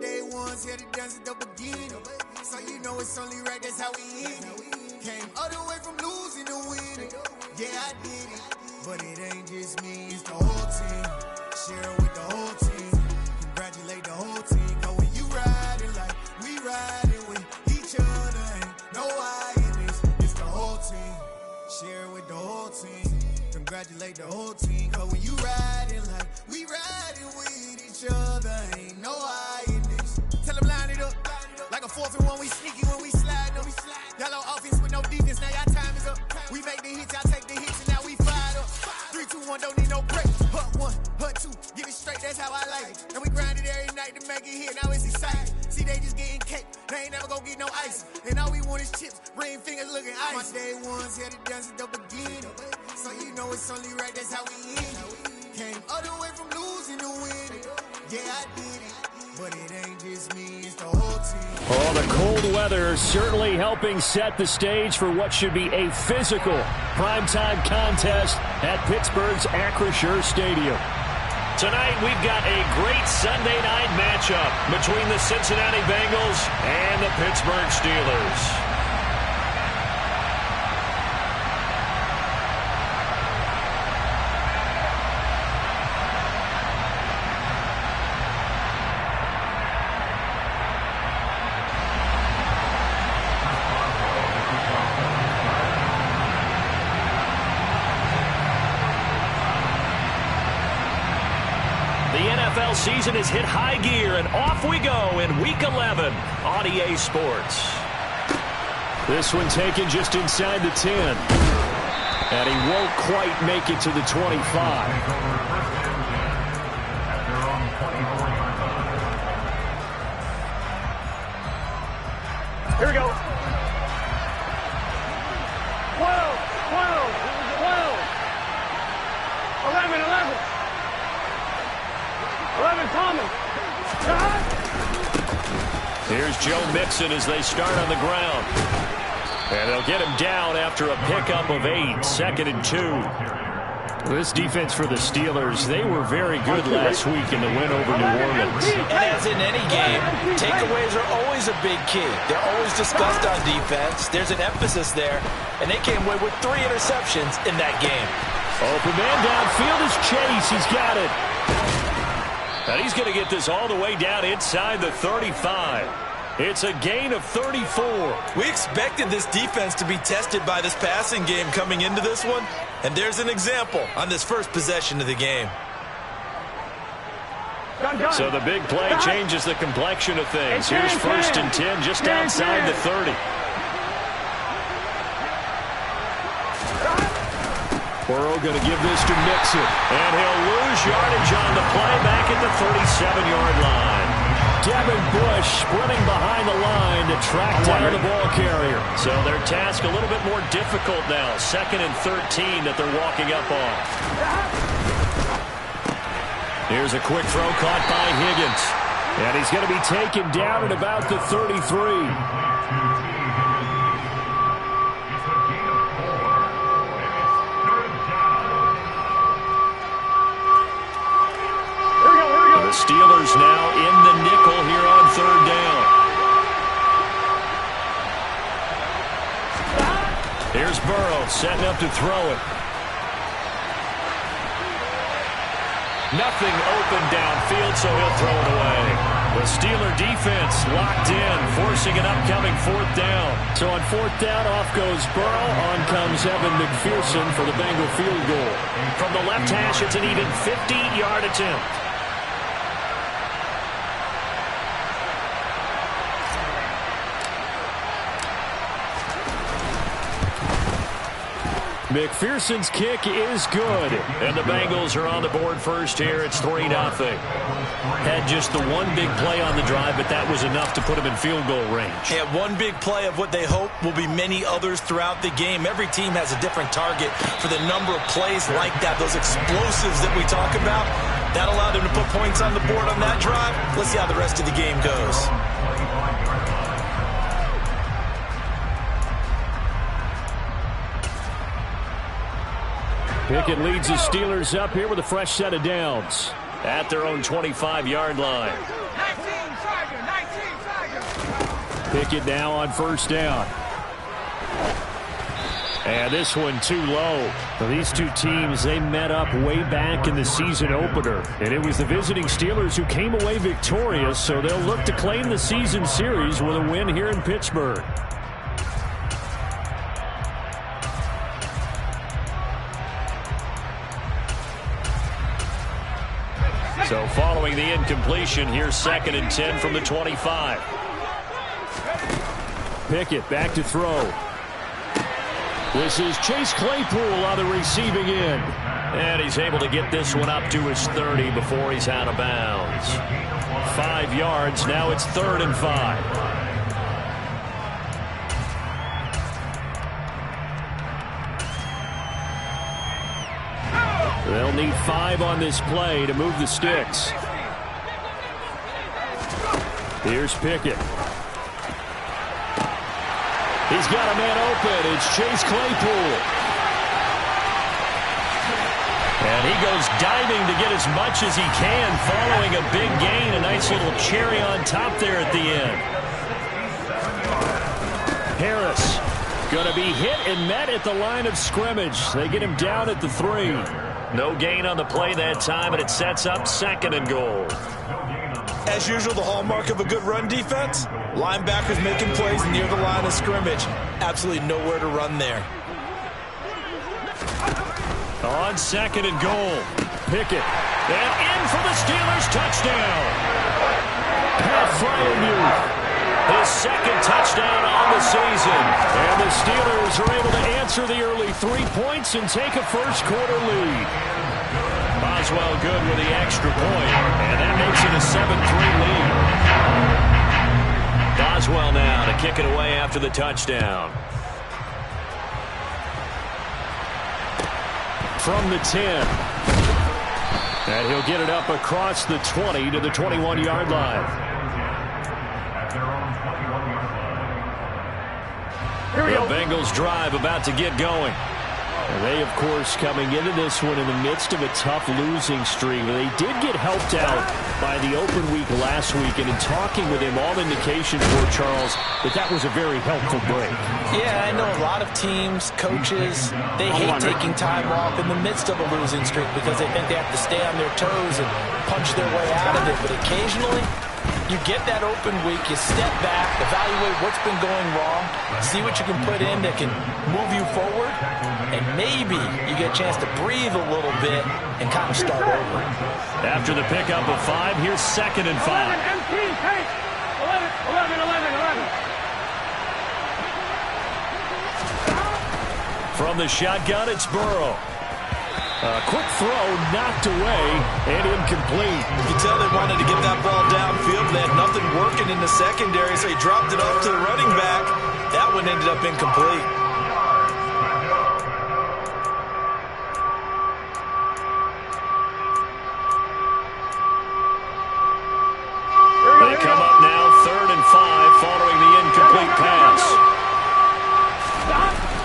day ones here to dance at the beginning. So you know it's only right, that's how we end it. Came all the way from losing to winning. Yeah, I did it, but it ain't just me, it's the whole team. Share it with the whole team. Congratulate the whole team. Cause when you riding like we riding with each other, ain't no I in this. It's the whole team. Share it with the whole team. Congratulate the whole team. Cause when you riding like we riding with each other, ain't no I in this. Tell them line it up. Like a 4th and 1, we sneaky when we slide them. Y'all on offense with no defense, now y'all time is up. We make the hits, y'all take the hits, and now we fired up. 3, 2, 1, don't need no break. Hut 1, hut 2, get it straight, that's how I like it. And we grind it every night to make it hit, now it's exciting. See, they just getting cake, they ain't never gonna get no ice. And all we want is chips, ring fingers looking ice. My day ones here to dance at the beginning. So you know it's only right, that's how we end it. Came all the way from losing to winning. Yeah, I did it, but it ain't just me, it's the whole team. Oh, the cold weather certainly helping set the stage for what should be a physical primetime contest at Pittsburgh's Acrisure Stadium. Tonight, we've got a great Sunday night matchup between the Cincinnati Bengals and the Pittsburgh Steelers. NFL season has hit high gear, and off we go in Week 11 on EA Sports. This one taken just inside the 10. And he won't quite make it to the 25. Here we go. 12, 11. 11 Thomas. Here's Joe Mixon as they start on the ground. And they'll get him down after a pickup of 8, 2nd and 2. This defense for the Steelers, they were very good last week in the win over New Orleans. And as in any game, takeaways are always a big key. They're always discussed on defense. There's an emphasis there. And they came away with 3 interceptions in that game. Open man downfield is Chase. He's got it. And he's going to get this all the way down inside the 35. It's a gain of 34. We expected this defense to be tested by this passing game coming into this one. And there's an example on this first possession of the game. So the big play changes the complexion of things. Here's 1st and 10 just outside the 30. Burrow going to give this to Mixon. And he'll lose yardage on the play back at the 37-yard line. Devin Bush sprinting behind the line to track down the ball carrier. So their task a little bit more difficult now. 2nd and 13 that they're walking up on. Here's a quick throw caught by Higgins. And he's going to be taken down at about the 33. The Steelers now in the nickel here on 3rd down. Here's Burrow setting up to throw it. Nothing open downfield, so he'll throw it away. The Steeler defense locked in, forcing an upcoming 4th down. So on 4th down, off goes Burrow. On comes Evan McPherson for the Bengal field goal. From the left hash, it's an even 50-yard attempt. McPherson's kick is good. And the Bengals are on the board first here. It's 3-0. Had just the one big play on the drive, but that was enough to put them in field goal range. Yeah, one big play of what they hope will be many others throughout the game. Every team has a different target for the number of plays like that, those explosives that we talk about. That allowed them to put points on the board on that drive. Let's see how the rest of the game goes. Pickett leads the Steelers up here with a fresh set of downs at their own 25-yard line. Pickett now on first down. And this one too low. Well, these two teams, they met up way back in the season opener. And it was the visiting Steelers who came away victorious, so they'll look to claim the season series with a win here in Pittsburgh. So following the incompletion, here's 2nd and 10 from the 25. Pickett back to throw. This is Chase Claypool on the receiving end. And he's able to get this one up to his 30 before he's out of bounds. 5 yards. Now it's 3rd and 5. They'll need 5 on this play to move the sticks. Here's Pickett. He's got a man open. It's Chase Claypool. And he goes diving to get as much as he can following a big gain. A nice little cherry on top there at the end. Harris going to be hit and met at the line of scrimmage. They get him down at the 3. No gain on the play that time, and it sets up 2nd and goal. As usual, the hallmark of a good run defense, linebackers making plays near the line of scrimmage. Absolutely nowhere to run there. On 2nd and goal, Pickett. And in for the Steelers touchdown. Pat Fryermuth, his 2nd touchdown on the season. And the Steelers are able to answer the early 3 points and take a first quarter lead. Boswell good with the extra point, and that makes it a 7-3 lead. Boswell now to kick it away after the touchdown. From the 10. And he'll get it up across the 20 to the 21-yard line. The Bengals drive about to get going. And they, of course, coming into this one in the midst of a tough losing streak. They did get helped out by the open week last week, and in talking with him, all indications were, Charles, that was a very helpful break. Yeah, I know a lot of teams, coaches, they hate taking time off in the midst of a losing streak because they think they have to stay on their toes and punch their way out of it. But occasionally, you get that open week, you step back, evaluate what's been going wrong, see what you can put in that can move you forward, and maybe you get a chance to breathe a little bit and kind of start over. After the pickup of 5, here's 2nd and 5. 11. From the shotgun, it's Burrow. A quick throw knocked away and incomplete. You can tell they wanted to get that ball downfield. They had nothing working in the secondary, so he dropped it off to the running back. That one ended up incomplete. They come up now 3rd and 5 following the incomplete pass.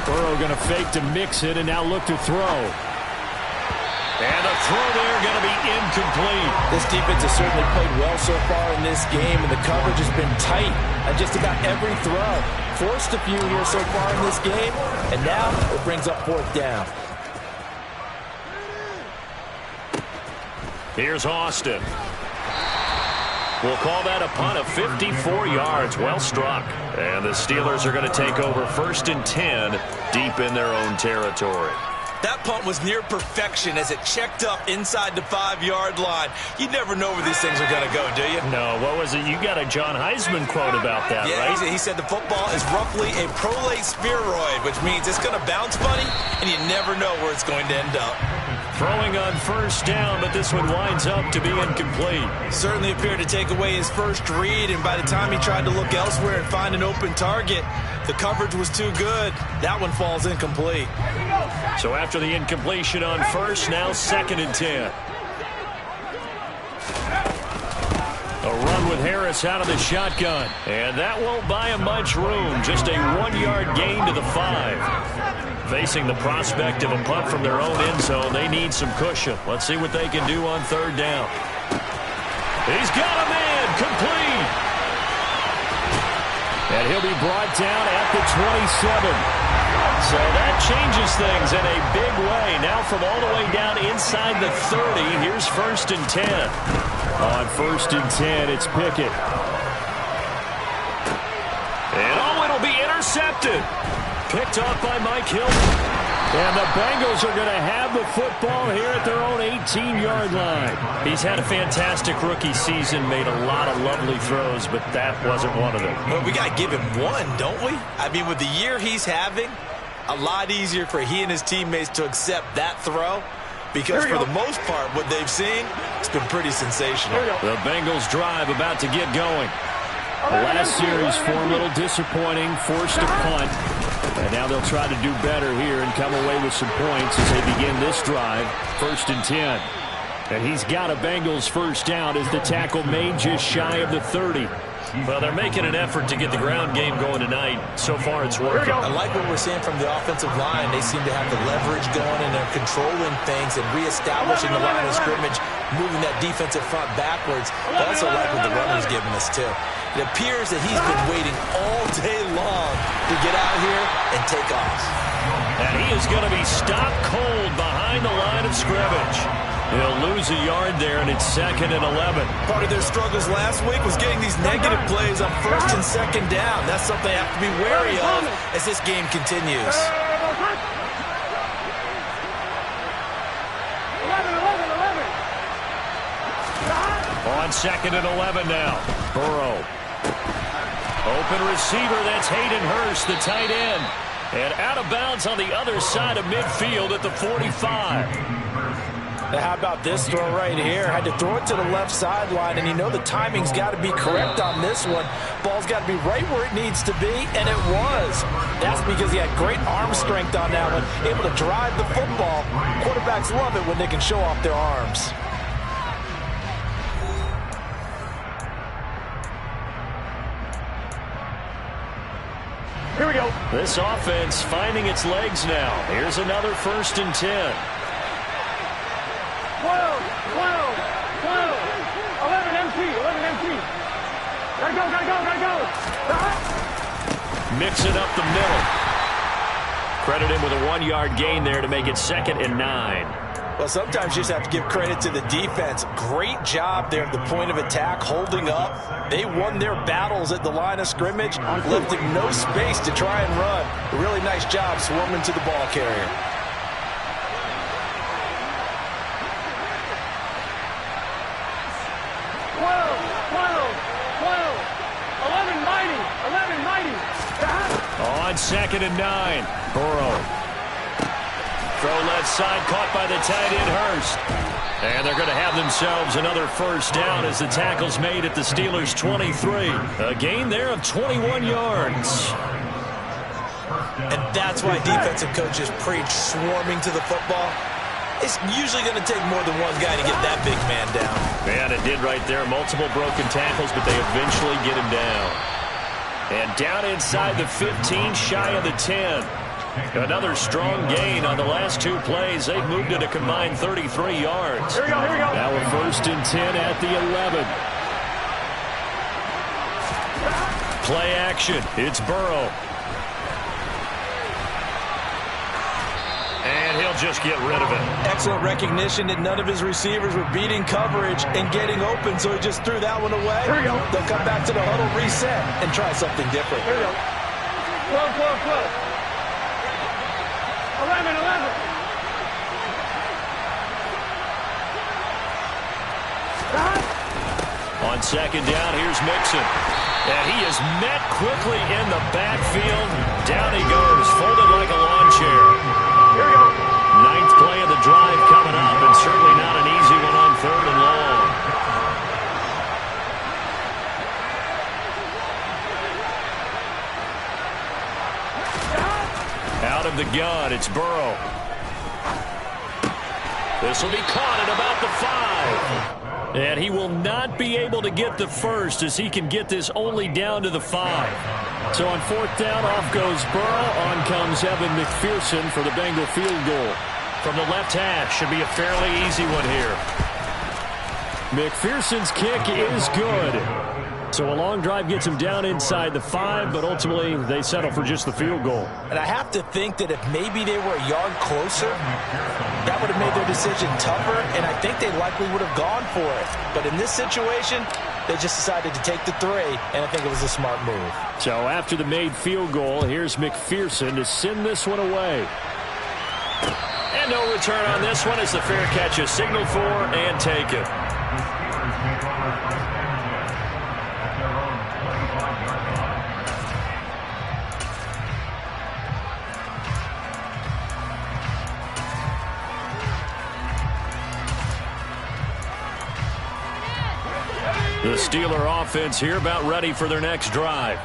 Burrow going to fake to mix it and now look to throw. And a throw there going to be incomplete. This defense has certainly played well so far in this game, and the coverage has been tight on just about every throw. Forced a few here so far in this game, and now it brings up 4th down. Here's Austin. We'll call that a punt of 54 yards. Well struck. And the Steelers are going to take over 1st and 10 deep in their own territory. That punt was near perfection as it checked up inside the 5-yard line. You never know where these things are going to go, do you? No, what was it? You got a John Heisman quote about that, right? Yeah, he said the football is roughly a prolate spheroid, which means it's going to bounce funny, and you never know where it's going to end up. Throwing on 1st down, but this one winds up to be incomplete. Certainly appeared to take away his first read, and by the time he tried to look elsewhere and find an open target, the coverage was too good. That one falls incomplete. So after the incompletion on 1st, now 2nd and 10. A run with Harris out of the shotgun. And that won't buy him much room. Just a 1-yard gain to the 5. Facing the prospect of a punt from their own end zone, they need some cushion. Let's see what they can do on 3rd down. He's got a man complete. And he'll be brought down at the 27. So that changes things in a big way. Now from all the way down inside the 30, here's 1st and 10. On 1st and 10, it's Pickett. And it'll be intercepted. Picked off by Mike Hilton. And the Bengals are going to have the football here at their own 18-yard line. He's had a fantastic rookie season, made a lot of lovely throws, but that wasn't one of them. Well, we got to give him one, don't we? I mean, with the year he's having, a lot easier for he and his teammates to accept that throw, because for the most part, what they've seen, it's been pretty sensational. The Bengals drive about to get going. The last series for a little disappointing, forced a punt. And now they'll try to do better here and come away with some points as they begin this drive. 1st and 10. And he's got a Bengals first down as the tackle made just shy of the 30. Well, they're making an effort to get the ground game going tonight. So far, it's working. I like what we're seeing from the offensive line. They seem to have the leverage going, and they're controlling things and reestablishing the line of scrimmage, moving that defensive front backwards. I also like what the runner's giving us, too. It appears that he's been waiting all day long to get out here and take off. And he is going to be stopped cold behind the line of scrimmage. He'll lose a yard there, and it's 2nd and 11. Part of their struggles last week was getting these negative plays on 1st and 2nd down. That's something they have to be wary of as this game continues. On 2nd and 11 now. Burrow. Open receiver, that's Hayden Hurst, the tight end. And out of bounds on the other side of midfield at the 45. How about this throw right here? Had to throw it to the left sideline, and you know the timing's got to be correct on this one. Ball's got to be right where it needs to be, and it was. That's because he had great arm strength on that one, able to drive the football. Quarterbacks love it when they can show off their arms. Here we go. This offense finding its legs now. Here's another 1st and 10. 12, 11 MT. Gotta go. Mixing up the middle. Credit him with a 1-yard gain there to make it 2nd and 9. Well, sometimes you just have to give credit to the defense. Great job there at the point of attack, holding up. They won their battles at the line of scrimmage, left him no space to try and run. A really nice job swarming to the ball carrier. On 2nd and 9, Burrow. Throw left side, caught by the tight end Hurst. And they're going to have themselves another first down as the tackle's made at the Steelers' 23. A gain there of 21 yards. And that's why defensive coaches preach swarming to the football. It's usually going to take more than one guy to get that big man down. Man, it did right there. Multiple broken tackles, but they eventually get him down. And down inside the 15, shy of the 10. Another strong gain on the last 2 plays. They've moved it a combined 33 yards. Here we go. Now a 1st and 10 at the 11. Play action. It's Burrow. And he'll just get rid of it. Excellent recognition that none of his receivers were beating coverage and getting open, so he just threw that one away. Here we go. They'll come back to the huddle, reset, and try something different. Here we go. 12. 11. On 2nd down, here's Mixon. And he is met quickly in the backfield. Down he goes, folded like a lawn chair. Here we go. 9th play of the drive coming up, and certainly not an easy one on 3rd and long. Out of the gun, it's Burrow. This will be caught at about the 5. And he will not be able to get the first as he can get this only down to the 5. So on 4th down, off goes Burrow. On comes Evan McPherson for the Bengal field goal. From the left hash, should be a fairly easy one here. McPherson's kick is good. So a long drive gets them down inside the 5, but ultimately they settle for just the field goal. And I have to think that if maybe they were a yard closer, that would have made their decision tougher, and I think they likely would have gone for it. But in this situation, they just decided to take the 3, and I think it was a smart move. So after the made field goal, here's McPherson to send this one away. And no return on this one as the fair catch is signaled for and taken. The Steeler offense here about ready for their next drive.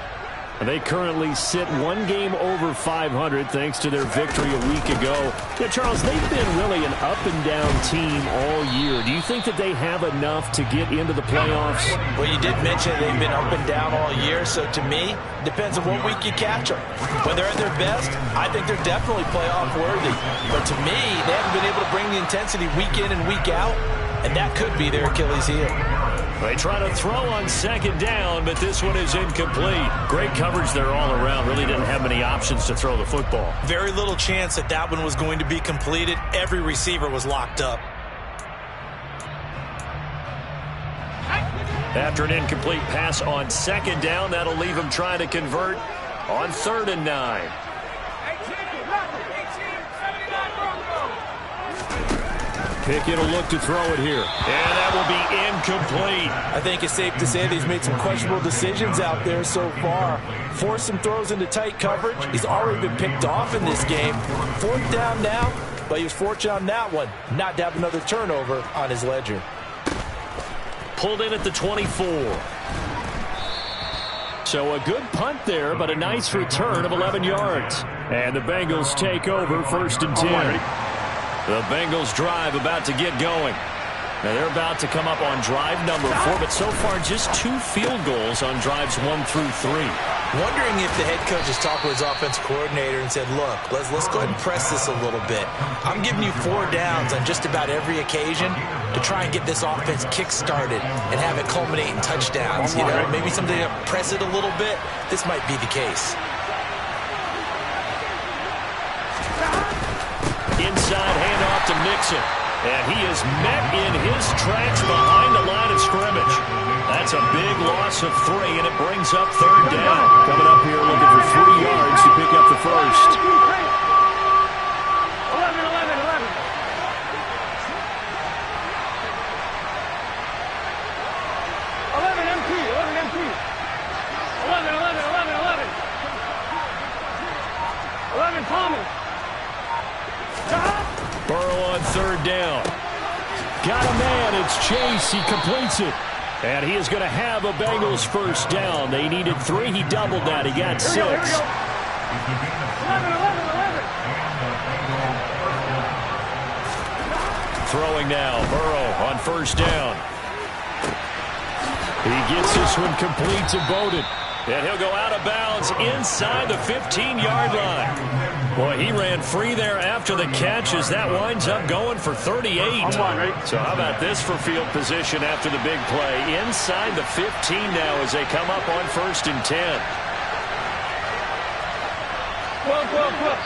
They currently sit 1 game over 500 thanks to their victory a week ago. Yeah, Charles, they've been really an up-and-down team all year. Do you think that they have enough to get into the playoffs? Well, you did mention they've been up and down all year, so to me, depends on what week you catch them. When they're at their best, I think they're definitely playoff worthy. But to me, they haven't been able to bring the intensity week in and week out, and that could be their Achilles heel. They try to throw on second down, but this one is incomplete. Great coverage there all around. Really didn't have many options to throw the football. Very little chance that that one was going to be completed. Every receiver was locked up. After an incomplete pass on second down, that'll leave him trying to convert on 3rd and 9. Pickett will look to throw it here. And that will be incomplete. I think it's safe to say that he's made some questionable decisions out there so far. Forced some throws into tight coverage. He's already been picked off in this game. 4th down now, but he was fortunate on that one not to have another turnover on his ledger. Pulled in at the 24. So a good punt there, but a nice return of 11 yards. And the Bengals take over 1st and 10. The Bengals drive about to get going. Now they're about to come up on drive number 4, but so far just 2 field goals on drives 1 through 3. Wondering if the head coach has talked with his offensive coordinator and said, look, let's go ahead and press this a little bit. I'm giving you 4 downs on just about every occasion to try and get this offense kick-started and have it culminate in touchdowns. You know, maybe something to press it a little bit. This might be the case. Inside handoff to Mixon. And he is met in his tracks behind the line of scrimmage. That's a big loss of 3, and it brings up 3rd down. Coming up here looking for 3 yards to pick up the first. 11, 11, 11. 11 MT, 11 MT. 11, 11, 11, 11. 11 Thomas. Burrow on 3rd down. Got a man. It's Chase. He completes it. And he is going to have a Bengals 1st down. They needed 3. He doubled that. He got 6. 11, 11, 11. Throwing now. Burrow on 1st down. He gets this one complete to Bowden. And he'll go out of bounds inside the 15-yard line. Boy, he ran free there after the catch as that winds up going for 38. So how about this for field position after the big play? Inside the 15 now as they come up on 1st and 10. 12, 12, 12.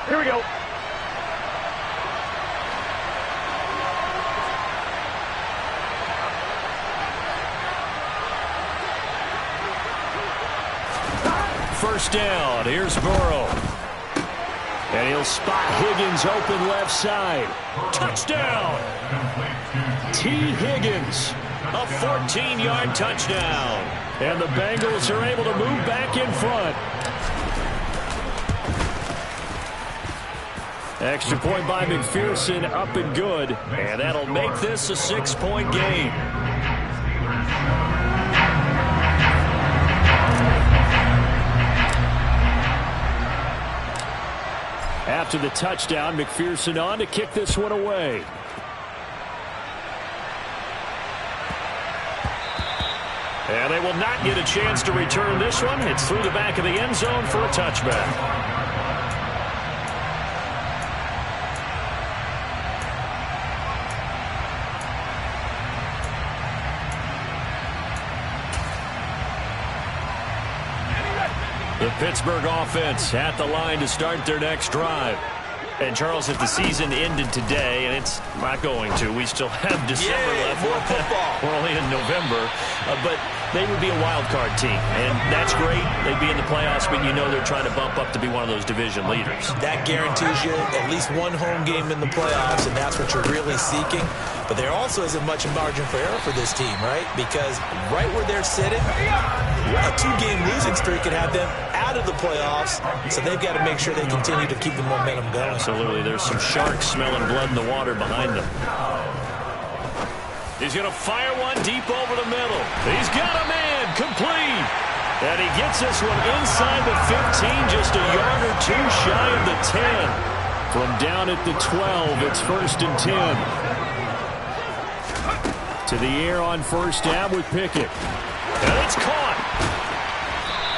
Here we go. First down. Here's Burrow. And he'll spot Higgins open left side. Touchdown. T. Higgins. A 14-yard touchdown. And the Bengals are able to move back in front. Extra point by McPherson, up and good. And that'll make this a 6-point game. After the touchdown, McPherson on to kick this one away. And they will not get a chance to return this one. It's through the back of the end zone for a touchback. Pittsburgh offense at the line to start their next drive. And, Charles, if the season ended today, and it's not going to, we still have December left. More football. We're only in November. But they would be a wild card team, and that's great. They'd be in the playoffs, but you know they're trying to bump up to be one of those division leaders. That guarantees you at least one home game in the playoffs, and that's what you're really seeking. But there also isn't much margin for error for this team, right? Because right where they're sitting, a 2-game losing streak could have them out of the playoffs, so they've got to make sure they continue to keep the momentum going. Absolutely. There's some sharks smelling blood in the water behind them. He's going to fire one deep over the middle. He's got a man, complete. And he gets this one inside the 15, just a yard or two shy of the 10. From down at the 12, it's 1st and 10. To the air on first down with Pickett. And it's caught.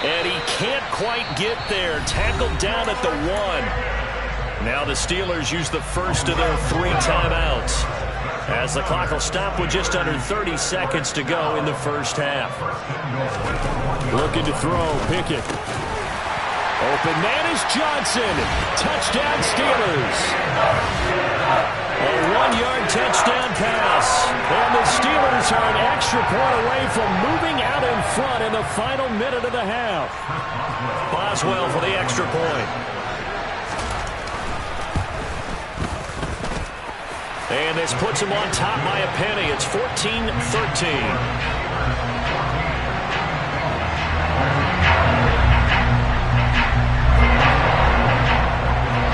And he can't quite get there. Tackled down at the 1. Now the Steelers use the first of their 3 timeouts, as the clock will stop with just under 30 seconds to go in the first half. Looking to throw, Pickett. Open man is Johnson. Touchdown Steelers. A 1-yard touchdown pass. And the Steelers are an extra point away from moving out in front in the final minute of the half. Boswell for the extra point. And this puts him on top by a penny. It's 14-13.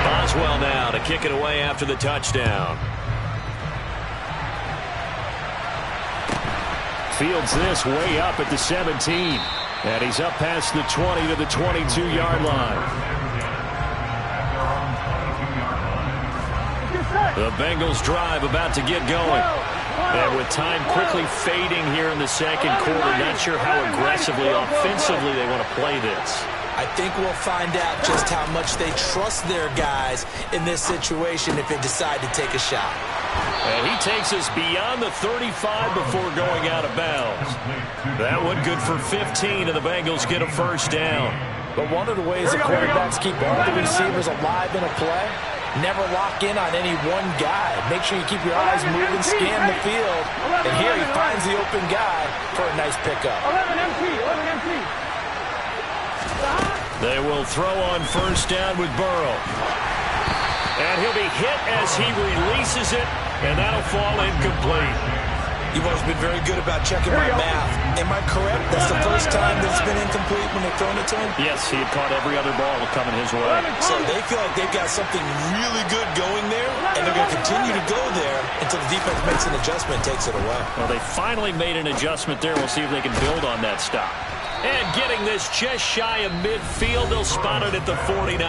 Boswell now to kick it away after the touchdown. Fields this way up at the 17. And he's up past the 20 to the 22-yard line. The Bengals drive about to get going. And with time quickly fading here in the second quarter, not sure how aggressively, offensively they want to play this. I think we'll find out just how much they trust their guys in this situation if they decide to take a shot. And he takes us beyond the 35 before going out of bounds. That one good for 15, and the Bengals get a first down. But one of the ways the quarterbacks keep all the receivers alive in a play, never lock in on any one guy. Make sure you keep your eyes moving, scan the field. And here he finds the open guy for a nice pickup. 11 empty. They will throw on first down with Burrow. And he'll be hit as he releases it, and that'll fall incomplete. You've always been very good about checking my math. Am I correct? That's the first time that it's been incomplete when they've thrown it to him? Yes, he had caught every other ball coming his way. So they feel like they've got something really good going there, and they're going to continue to go there until the defense makes an adjustment and takes it away. Well, they finally made an adjustment there. We'll see if they can build on that stop. And getting this just shy of midfield, they'll spot it at the 49.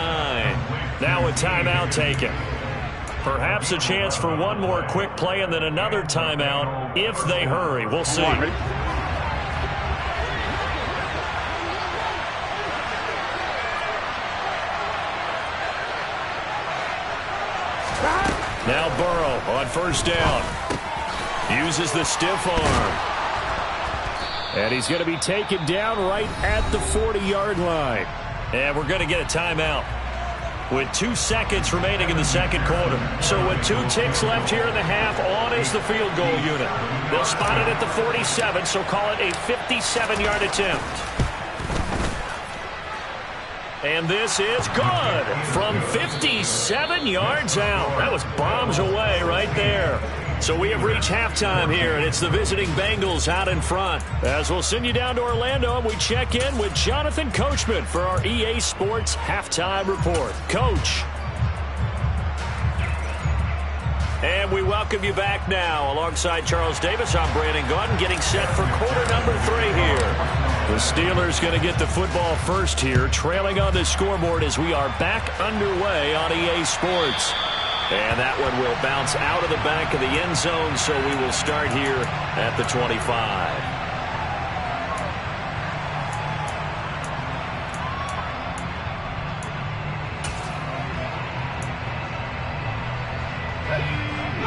Now a timeout taken. Perhaps a chance for one more quick play and then another timeout if they hurry. We'll see. Now Burrow on first down. Uses the stiff arm. And he's going to be taken down right at the 40-yard line. And we're going to get a timeout with 2 seconds remaining in the second quarter. So with 2 ticks left here in the half, on is the field goal unit. They'll spot it at the 47, so call it a 57-yard attempt. And this is good from 57 yards out. That was bombs away right there. So we have reached halftime here, and it's the visiting Bengals out in front. As we'll send you down to Orlando, and we check in with Jonathan Coachman for our EA Sports Halftime Report. Coach. And we welcome you back now. Alongside Charles Davis, I'm Brandon Gaudin, getting set for quarter number 3 here. The Steelers going to get the football first here, trailing on the scoreboard as we are back underway on EA Sports. And that one will bounce out of the back of the end zone, so we will start here at the 25.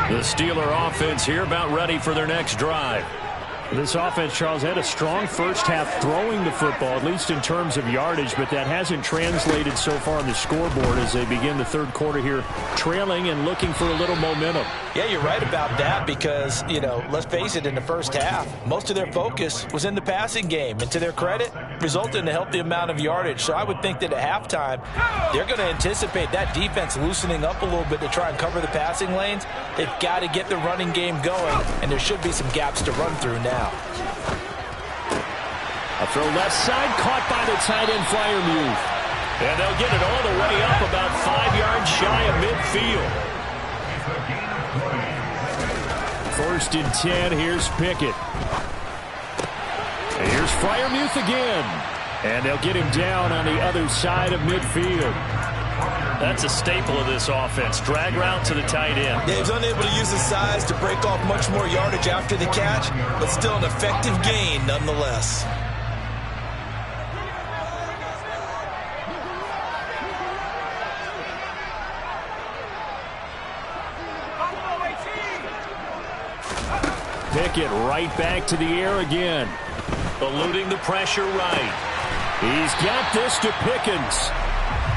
The Steeler offense here about ready for their next drive. This offense, Charles, had a strong first half throwing the football, at least in terms of yardage, but that hasn't translated so far on the scoreboard as they begin the third quarter here, trailing and looking for a little momentum. Yeah, you're right about that because, let's face it, in the first half, most of their focus was in the passing game. And to their credit, resulted in a healthy amount of yardage. So I would think that at halftime, they're going to anticipate that defense loosening up a little bit to try and cover the passing lanes. They've got to get the running game going, and there should be some gaps to run through now. A throw left side, caught by the tight end Freiermuth. And they'll get it all the way up about 5 yards shy of midfield. First and 10, here's Pickett. And here's Freiermuth again. And they'll get him down on the other side of midfield. That's a staple of this offense. Drag route to the tight end. Yeah, he's unable to use his size to break off much more yardage after the catch, but still an effective gain nonetheless. Pickett right back to the air again. Eluding the pressure right. He's got this to Pickens.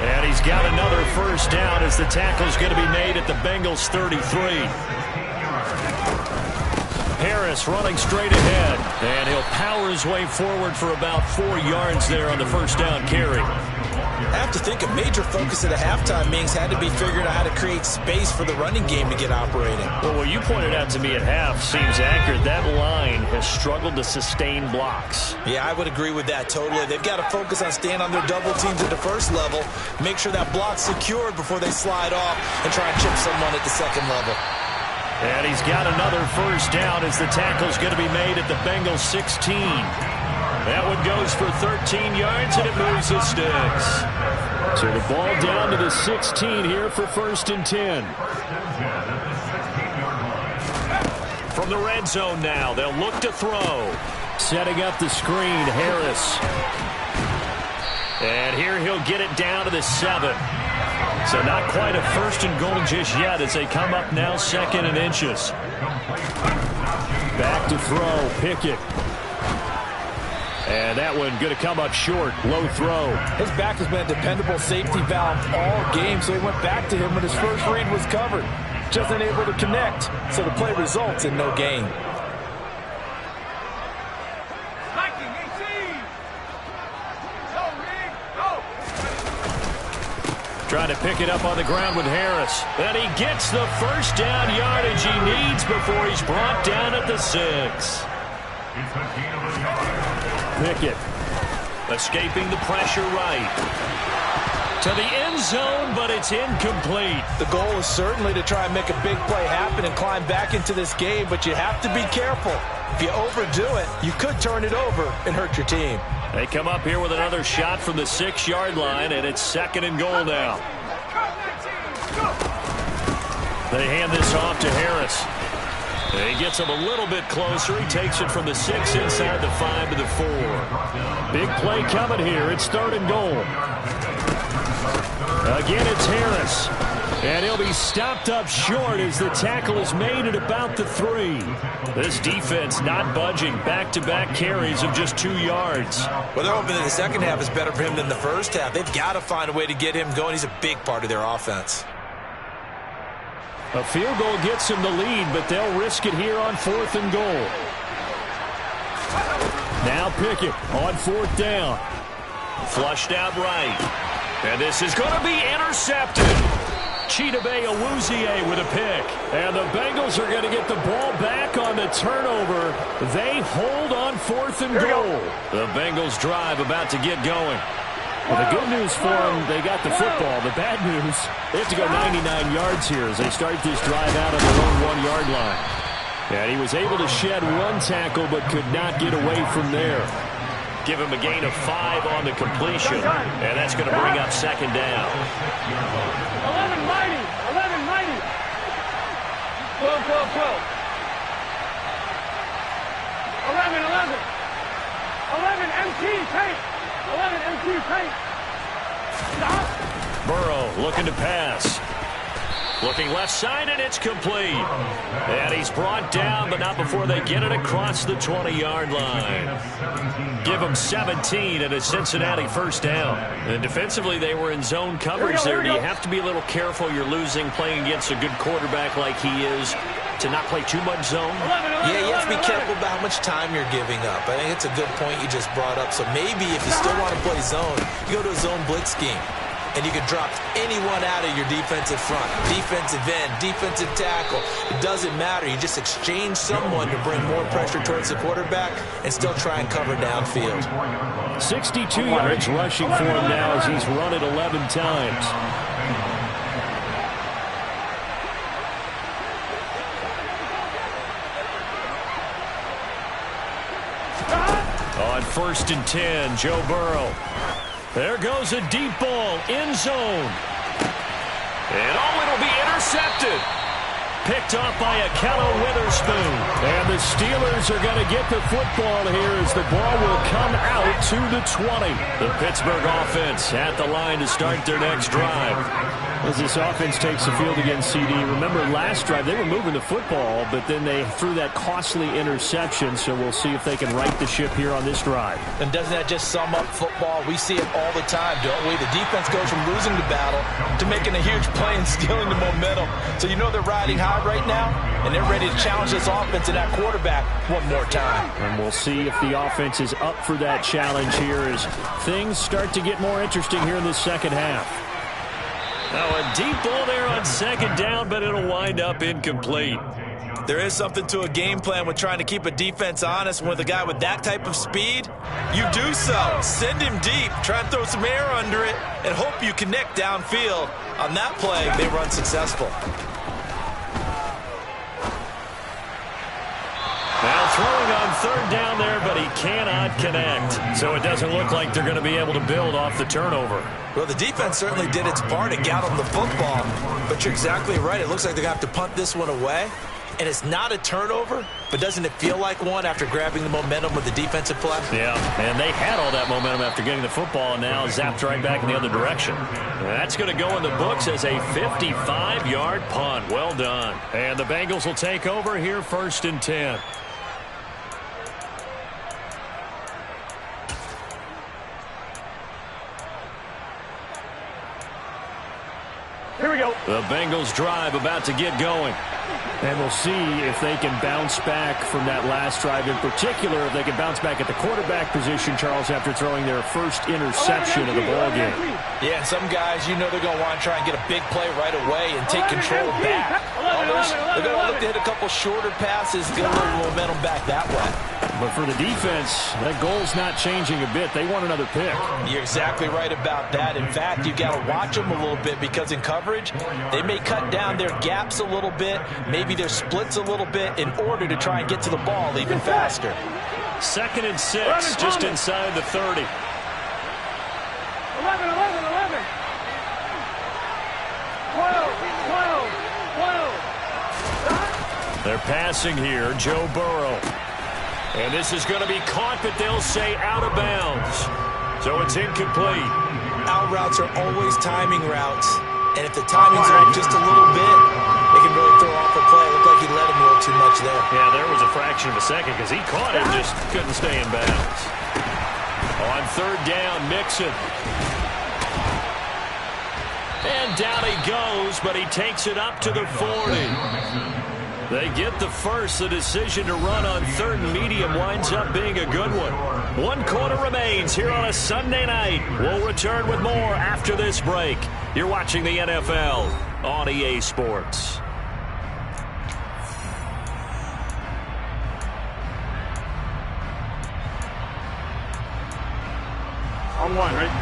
And he's got another first down as the tackle's going to be made at the Bengals 33. Harris running straight ahead. And he'll power his way forward for about 4 yards there on the first down carry. I have to think a major focus at the halftime means had to be figuring out how to create space for the running game to get operating. Well, what you pointed out to me at half seems accurate. That line has struggled to sustain blocks. Yeah, I would agree with that totally. They've got to focus on staying on their double teams at the first level, make sure that block's secured before they slide off and try and chip someone at the second level. And he's got another first down as the tackle's going to be made at the Bengals 16. That one goes for 13 yards, and it moves the sticks. So the ball down to the 16 here for first and 10. From the red zone now, they'll look to throw. Setting up the screen, Harris. And here he'll get it down to the 7. So not quite a first and goal just yet as they come up now 2nd and inches. Back to throw, Pickett. And that one going to come up short. Low throw. His back has been a dependable safety valve all game, so he went back to him when his first read was covered. Just unable to connect, so the play results in no gain. Trying to pick it up on the ground with Harris. And he gets the first down yardage he needs before he's brought down at the 6. Pickett escaping the pressure right. To the end zone, but it's incomplete. The goal is certainly to try and make a big play happen and climb back into this game, but you have to be careful. If you overdo it, you could turn it over and hurt your team. They come up here with another shot from the 6-yard line, and it's 2nd and goal now. They hand this off to Harris. He gets him a little bit closer. He takes it from the 6 inside the 5 to the 4. Big play coming here. It's 3rd and goal. Again, it's Harris. And he'll be stopped up short as the tackle is made at about the 3. This defense not budging. Back-to-back carries of just 2 yards. Well, they're hoping that the second half is better for him than the first half. They've got to find a way to get him going. He's a big part of their offense. A field goal gets him the lead, but they'll risk it here on 4th and goal. Now Pickett on 4th down. Flushed out right. And this is going to be intercepted. Chidobe Awuzie with a pick. And the Bengals are going to get the ball back on the turnover. They hold on 4th and goal. The Bengals drive about to get going. Well, the good news for them, they got the football. The bad news, they have to go 99 yards here as they start this drive out on their own 1-yard line. And he was able to shed 1 tackle but could not get away from there. Give him a gain of 5 on the completion, and that's going to bring up 2nd down. 11 mighty. 11 mighty. 12, 12, 12. 11, 11. 11 MT tape. 11 MT tape. Stop. Burrow looking to pass. Looking left side, and it's complete. And he's brought down, but not before they get it across the 20-yard line. Give them 17 and a Cincinnati first down. And defensively, they were in zone coverage there. Do you have to be a little careful? You're losing playing against a good quarterback like he is to not play too much zone? Yeah, you have to be careful about how much time you're giving up. I think it's a good point you just brought up. So maybe if you still want to play zone, you go to a zone blitz scheme. And you can drop anyone out of your defensive front, defensive end, defensive tackle. It doesn't matter. You just exchange someone to bring more pressure towards the quarterback and still try and cover downfield. 62 yards rushing for him now as he's run it 11 times. On 1st and 10, Joe Burrow. There goes a deep ball, end zone. And it'll be intercepted. Picked off by Akello Witherspoon. And the Steelers are going to get the football here as the ball will come out to the 20. The Pittsburgh offense at the line to start their next drive. As this offense takes the field against CD, remember last drive they were moving the football, but then they threw that costly interception, so we'll see if they can right the ship here on this drive. And doesn't that just sum up football? We see it all the time, don't we? The defense goes from losing the battle to making a huge play and stealing the momentum. So you know they're riding high right now, and they're ready to challenge this offense and that quarterback one more time. And we'll see if the offense is up for that challenge here as things start to get more interesting here in this second half. Now a deep ball there on second down, but it'll wind up incomplete. There is something to a game plan with trying to keep a defense honest. With a guy with that type of speed, you do so. Send him deep, try and throw some air under it, and hope you connect downfield. On that play, they run successful. Now throwing on third down there, but he cannot connect. So it doesn't look like they're going to be able to build off the turnover. Well, the defense certainly did its part to get them the football. But you're exactly right. It looks like they're going to have to punt this one away. And it's not a turnover, but doesn't it feel like one after grabbing the momentum with the defensive play? Yeah, and they had all that momentum after getting the football and now zapped right back in the other direction. That's going to go in the books as a 55-yard punt. Well done. And the Bengals will take over here 1st and 10. Here we go. The Bengals drive about to get going. And we'll see if they can bounce back from that last drive. In particular, if they can bounce back at the quarterback position, Charles, after throwing their first interception of the ballgame. Yeah, and some guys, you know they're going to want to try and get a big play right away and take control back. Others, they're going to look to hit a couple shorter passes, get a little momentum back that way. But for the defense, that goal's not changing a bit. They want another pick. You're exactly right about that. In fact, you've got to watch them a little bit because in coverage, they may cut down their gaps a little bit, maybe their splits a little bit in order to try and get to the ball even faster. 2nd and 6, just inside the 30. 11, 11, 11. 12, 12, 12. They're passing here, Joe Burrow. And this is going to be caught, but they'll say out of bounds. So it's incomplete. Out routes are always timing routes. And if the timing's off just a little bit, they can really throw off a play. It looked like he let him a little too much there. Yeah, there was a fraction of a second because he caught it, just couldn't stay in bounds. On 3rd down, Mixon. And down he goes, but he takes it up to the 40. They get the first. The decision to run on 3rd and medium winds up being a good one. 1 quarter remains here on a Sunday night. We'll return with more after this break. You're watching the NFL on EA Sports. On one, right?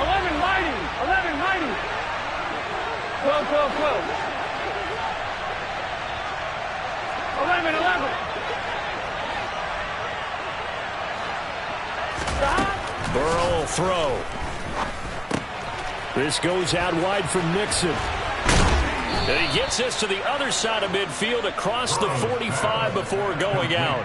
11 mighty. 11 mighty. 12, 12, 12. 11, 11. Burrow will throw. This goes out wide for Mixon. And he gets this to the other side of midfield across the 45 before going out.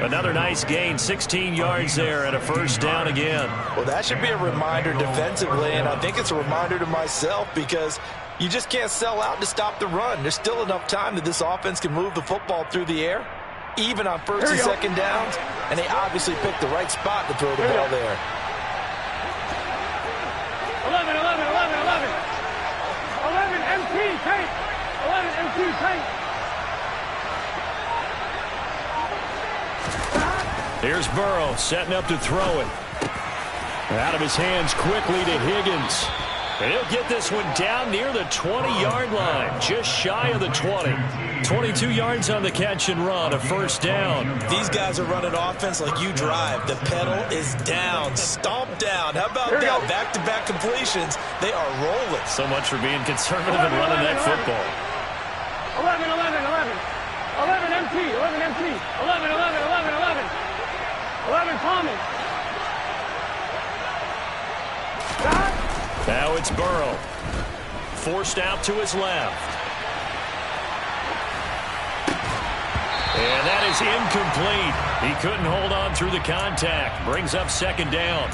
Another nice gain, 16 yards there and a first down again. Well, that should be a reminder defensively, and I think it's a reminder to myself because you just can't sell out to stop the run. There's still enough time that this offense can move the football through the air, even on first and second downs, and they obviously picked the right spot to throw the ball there. 11, 11, 11, 11. 11 MT, tank. 11 MT, tank. Here's Burrow setting up to throw it. Out of his hands quickly to Higgins. And he'll get this one down near the 20-yard line, just shy of the 20. 22 yards on the catch and run, a first down. These guys are running offense like you drive. The pedal is down, stomp down. How about that? Back-to-back completions. They are rolling. So much for being conservative and running that football. 11, 11, 11. 11 MT, 11 MT. 11, 11, 11, 11. 11 Thomas. Now it's Burrow. Forced out to his left. And that is incomplete. He couldn't hold on through the contact. Brings up second down.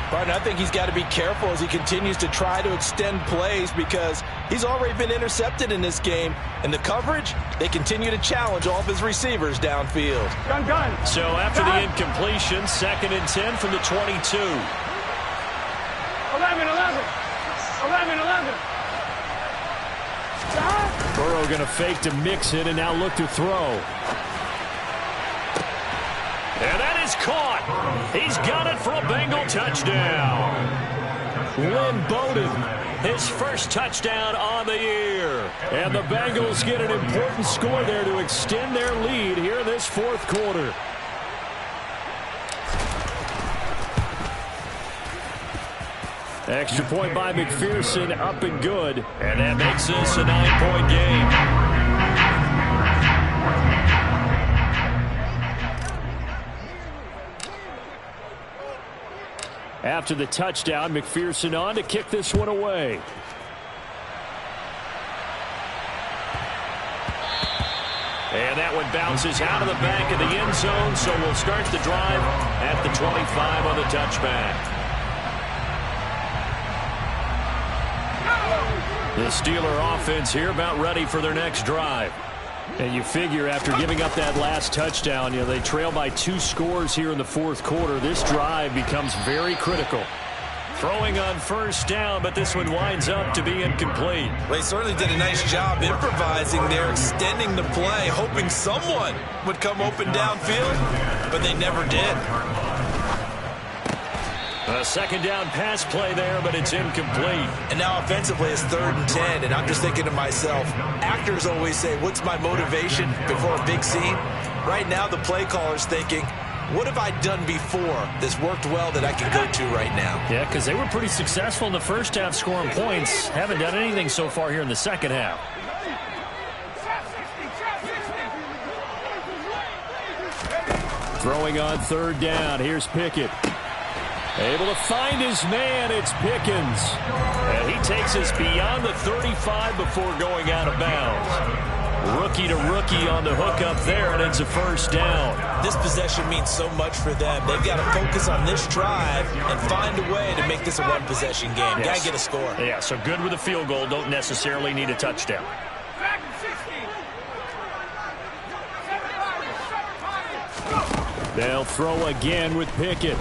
Barton, I think he's got to be careful as he continues to try to extend plays because he's already been intercepted in this game. And the coverage, they continue to challenge all of his receivers downfield. Gun. So after the incompletion, 2nd and 10 from the 22. 11, 11. 11, 11. Burrow going to fake to mix it and now look to throw. And that is caught. He's got it for a Bengal touchdown. Lynn Bowden, his first touchdown on the year. And the Bengals get an important score there to extend their lead here in this fourth quarter. Extra point by McPherson, up and good. And that makes this a 9-point game. After the touchdown, McPherson on to kick this one away. And that one bounces out of the back of the end zone, so we'll start the drive at the 25 on the touchback. The Steeler offense here about ready for their next drive. And you figure after giving up that last touchdown, they trail by 2 scores here in the fourth quarter. This drive becomes very critical. Throwing on first down, but this one winds up to be incomplete. Well, they certainly did a nice job improvising there, extending the play, hoping someone would come open downfield, but they never did. A second down pass play there, but it's incomplete. And now offensively it's 3rd and 10, and I'm just thinking to myself, actors always say, what's my motivation before a big scene? Right now the play caller's thinking, what have I done before that's worked well that I can go to right now? Yeah, because they were pretty successful in the first half scoring points. Haven't done anything so far here in the second half. Throwing on 3rd down. Here's Pickett. Able to find his man. It's Pickens. And he takes us beyond the 35 before going out of bounds. Rookie to rookie on the hookup there, and it's a first down. This possession means so much for them. They've got to focus on this drive and find a way to make this a one-possession game. Got to get a score. Yeah, so good with a field goal. Don't necessarily need a touchdown. They'll throw again with Pickett.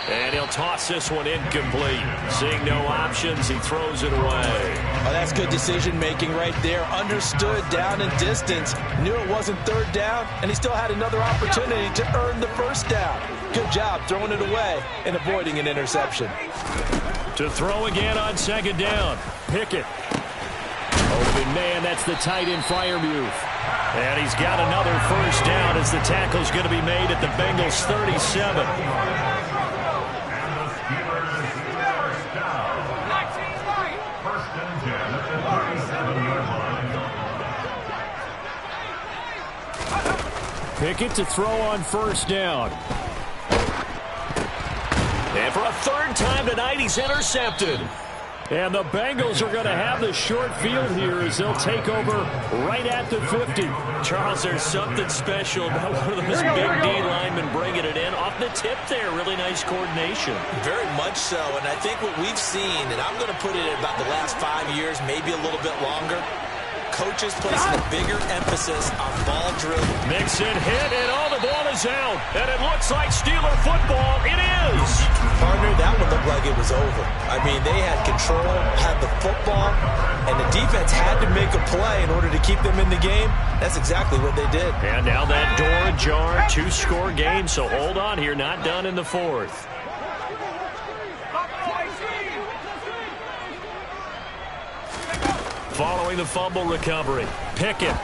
And he'll toss this one incomplete. Seeing no options, he throws it away. Oh, that's good decision-making right there. Understood down and distance. Knew it wasn't 3rd down, and he still had another opportunity to earn the first down. Good job throwing it away and avoiding an interception. To throw again on 2nd down. Pickett. Open man, that's the tight end Freiermuth. And he's got another first down as the tackle's going to be made at the Bengals 37. Pickett to throw on first down. And for a 3rd time tonight, he's intercepted. And the Bengals are going to have the short field here as they'll take over right at the 50. Charles, there's something special about one of those big D linemen bringing it in off the tip there. Really nice coordination. Very much so, and I think what we've seen, and I'm going to put it at about the last 5 years, maybe a little bit longer, coaches placing a bigger emphasis on ball drill. Mixon hit, and the ball is out. And it looks like Steeler football. It is. Partner, that one looked like it was over. I mean, they had control, had the football, and the defense had to make a play in order to keep them in the game. That's exactly what they did. And now that door ajar, 2-score game, so hold on here, not done in the fourth. Following the fumble recovery, Pickett.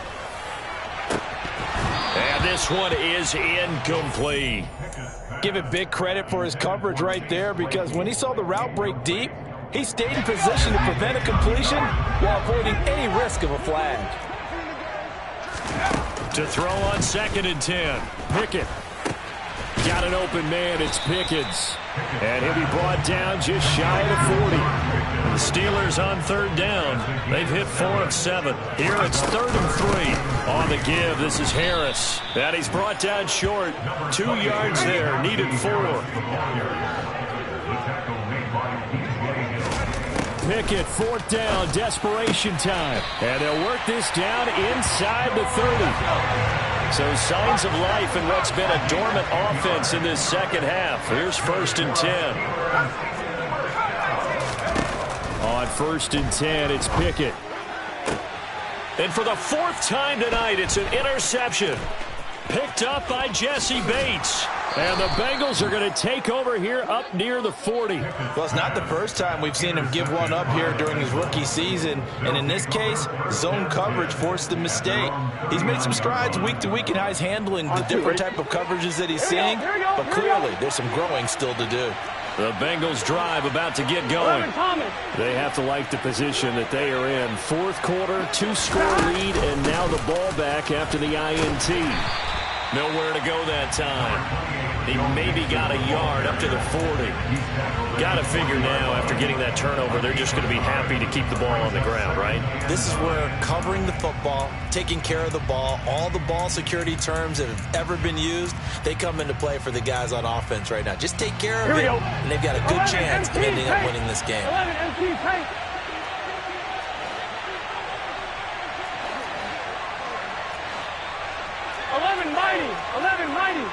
And this one is incomplete. Give it big credit for his coverage right there, because when he saw the route break deep, he stayed in position to prevent a completion while avoiding any risk of a flag. To throw on 2nd and 10. Pickett. Got an open man. It's Pickens. And he'll be brought down just shy of the 40. The Steelers on 3rd down. They've hit 4 of 7. Here it's 3rd and 3. On the give, this is Harris. And he's brought down short. 2 yards there. Needed 4. Pickett, 4th down, desperation time. And they'll work this down inside the 30. So signs of life in what's been a dormant offense in this second half. Here's 1st and 10. On 1st and 10, it's Pickett. And for the 4th time tonight, it's an interception. Picked up by Jesse Bates. And the Bengals are going to take over here up near the 40. Well, it's not the first time we've seen him give one up here during his rookie season. And in this case, zone coverage forced the mistake. He's made some strides week to week in how he's handling the different type of coverages that he's seeing. But clearly, there's some growing still to do. The Bengals drive about to get going. They have to like the position that they are in. 4th quarter, 2-score lead, and now the ball back after the INT. Nowhere to go that time. He maybe got a yard up to the 40. Got to figure now, after getting that turnover, they're just going to be happy to keep the ball on the ground, right? This is where covering the football, taking care of the ball, all the ball security terms that have ever been used, they come into play for the guys on offense right now. Just take care of it, and they've got a good chance of ending up winning this game. 11 mighty.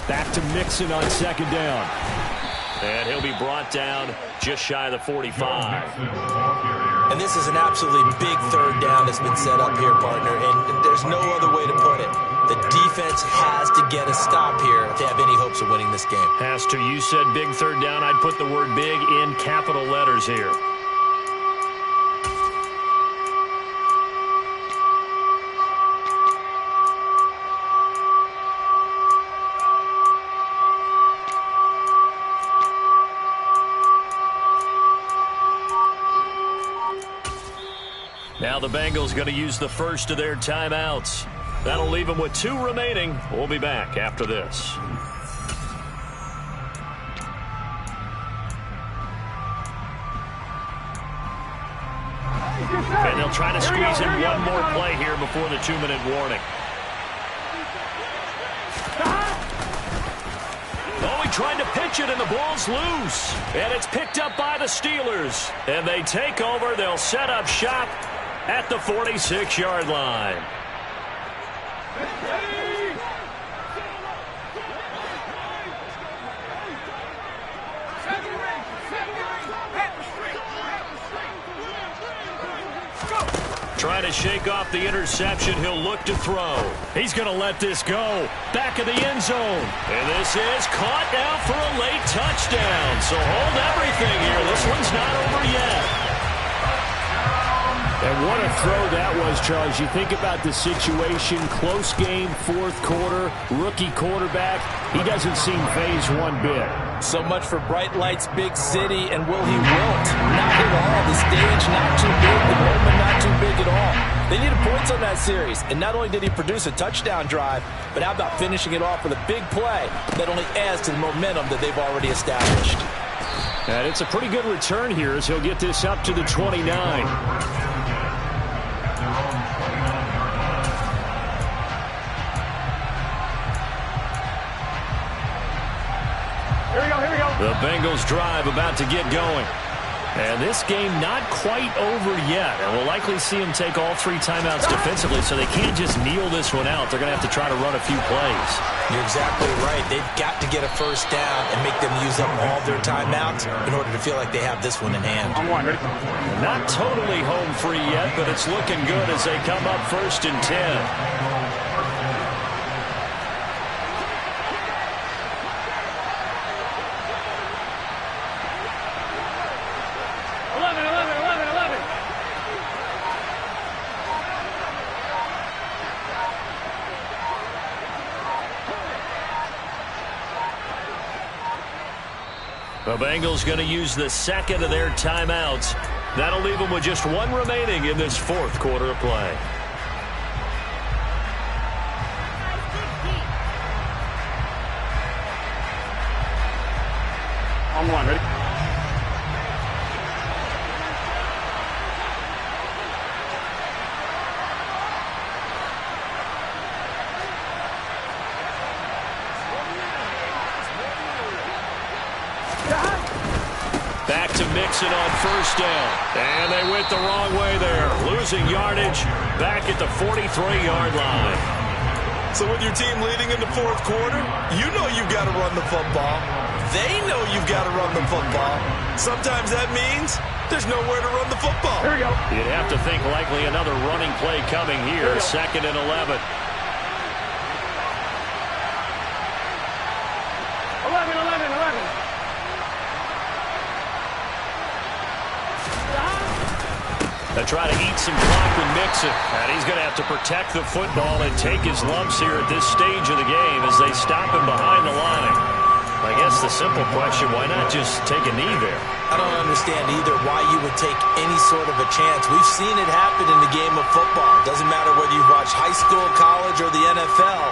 Back to Mixon on 2nd down. And he'll be brought down just shy of the 45. And this is an absolutely big 3rd down that's been set up here, partner, and there's no other way to put it. The defense has to get a stop here if they have any hopes of winning this game. Has to. You said big 3rd down. I'd put the word big in capital letters here. Now the Bengals going to use the first of their timeouts. That'll leave them with 2 remaining. We'll be back after this. And they'll try to squeeze in one more play here before the 2-minute warning. Oh, he tried to pitch it, and the ball's loose. And it's picked up by the Steelers. And they take over. They'll set up shop at the 46-yard line. Trying to shake off the interception. He'll look to throw. He's going to let this go. Back of the end zone. And this is caught now for a late touchdown. So hold everything here. This one's not over yet. And what a throw that was, Charles. You think about the situation, close game, fourth quarter, rookie quarterback. He doesn't seem phased one bit. So much for bright lights, big city, and will he wilt? Not at all. The stage not too big, the moment not too big at all. They needed points on that series, and not only did he produce a touchdown drive, but how about finishing it off with a big play that only adds to the momentum that they've already established. And it's a pretty good return here as he'll get this up to the 29. Here we go, here we go. The Bengals drive about to get going. And this game not quite over yet. And we'll likely see them take all three timeouts defensively, so they can't just kneel this one out. They're going to have to try to run a few plays. You're exactly right. They've got to get a first down and make them use up all their timeouts in order to feel like they have this one in hand. I'm one, ready? Not totally home free yet, but it's looking good as they come up 1st and 10. 11. The Bengals going to use the second of their timeouts. That'll leave them with just one remaining in this fourth quarter of play. I'm one, ready? Back to Mixon on first down. And they went the wrong way there. Losing yardage back at the 43-yard line. So with your team leading in the fourth quarter, you know you've got to run the football. They know you've got to run the football. Sometimes that means there's nowhere to run the football. Here we go. You'd have to think likely another running play coming here. 2nd and 11. 11. They try to eat some clock with Mixon. And he's going to have to protect the football and take his lumps here at this stage of the game as they stop him behind the line. I guess the simple question, why not just take a knee there? I don't understand either why you would take any sort of a chance. We've seen it happen in the game of football. It doesn't matter whether you watch high school, college, or the NFL.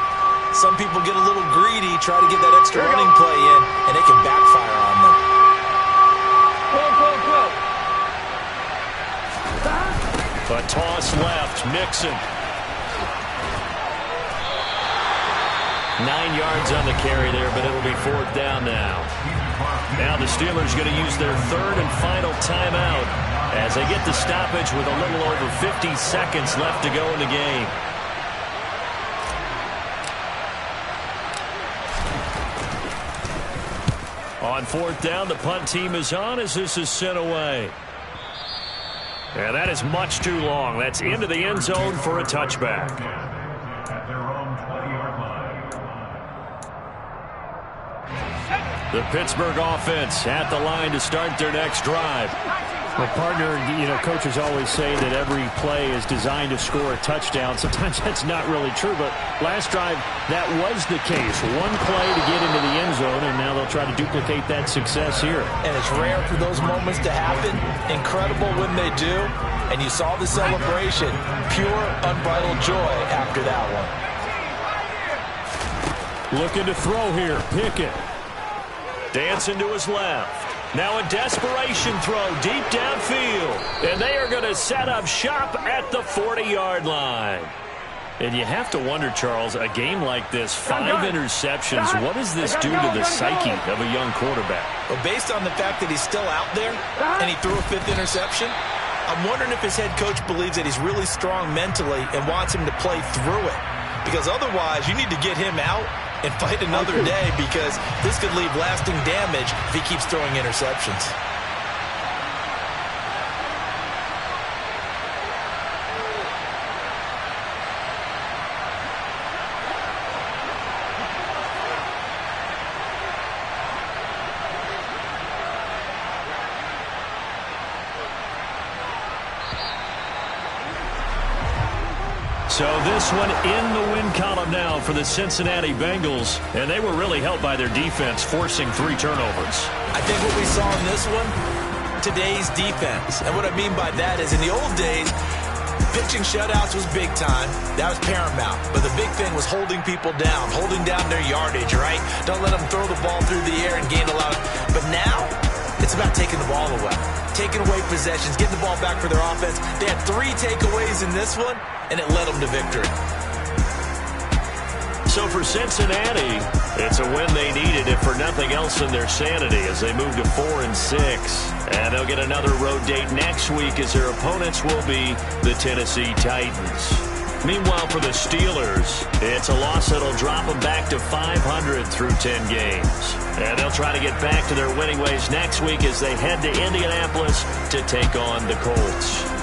Some people get a little greedy, try to get that extra running play in, and it can backfire on them. Close. A toss left, Mixon. 9 yards on the carry there, but it'll be 4th down now. Now the Steelers going to use their 3rd and final timeout as they get the stoppage with a little over 50 seconds left to go in the game. On 4th down, the punt team is on as this is sent away. And that is much too long. That's into the end zone for a touchback. At their own 20-yard line. The Pittsburgh offense at the line to start their next drive. My partner, coaches always say that every play is designed to score a touchdown. Sometimes that's not really true, but last drive, that was the case. One play to get into the end zone, and now they'll try to duplicate that success here. And it's rare for those moments to happen. Incredible when they do. And you saw the celebration. Pure, unbridled joy after that one. Looking to throw here. Pickett. Dancing to his left. Now a desperation throw deep downfield. And they are going to set up shop at the 40-yard line. And you have to wonder, Charles, a game like this, 5 interceptions, what does this do to the psyche of a young quarterback? Well, based on the fact that he's still out there and he threw a 5th interception, I'm wondering if his head coach believes that he's really strong mentally and wants him to play through it. Because otherwise, you need to get him out and fight another day, because this could leave lasting damage if he keeps throwing interceptions. So this one in the win column now for the Cincinnati Bengals, and they were really helped by their defense forcing 3 turnovers. I think what we saw in this one, today's defense. And what I mean by that is in the old days, pitching shutouts was big time. That was paramount. But the big thing was holding people down, holding down their yardage, right? Don't let them throw the ball through the air and gain a lot. But now, it's about taking the ball away, taking away possessions, getting the ball back for their offense. They had 3 takeaways in this one, and it led them to victory. So for Cincinnati, it's a win they needed, if for nothing else in their sanity, as they move to 4-6. And they'll get another road date next week as their opponents will be the Tennessee Titans. Meanwhile, for the Steelers, it's a loss that'll drop them back to 500 through 10 games. And they'll try to get back to their winning ways next week as they head to Indianapolis to take on the Colts.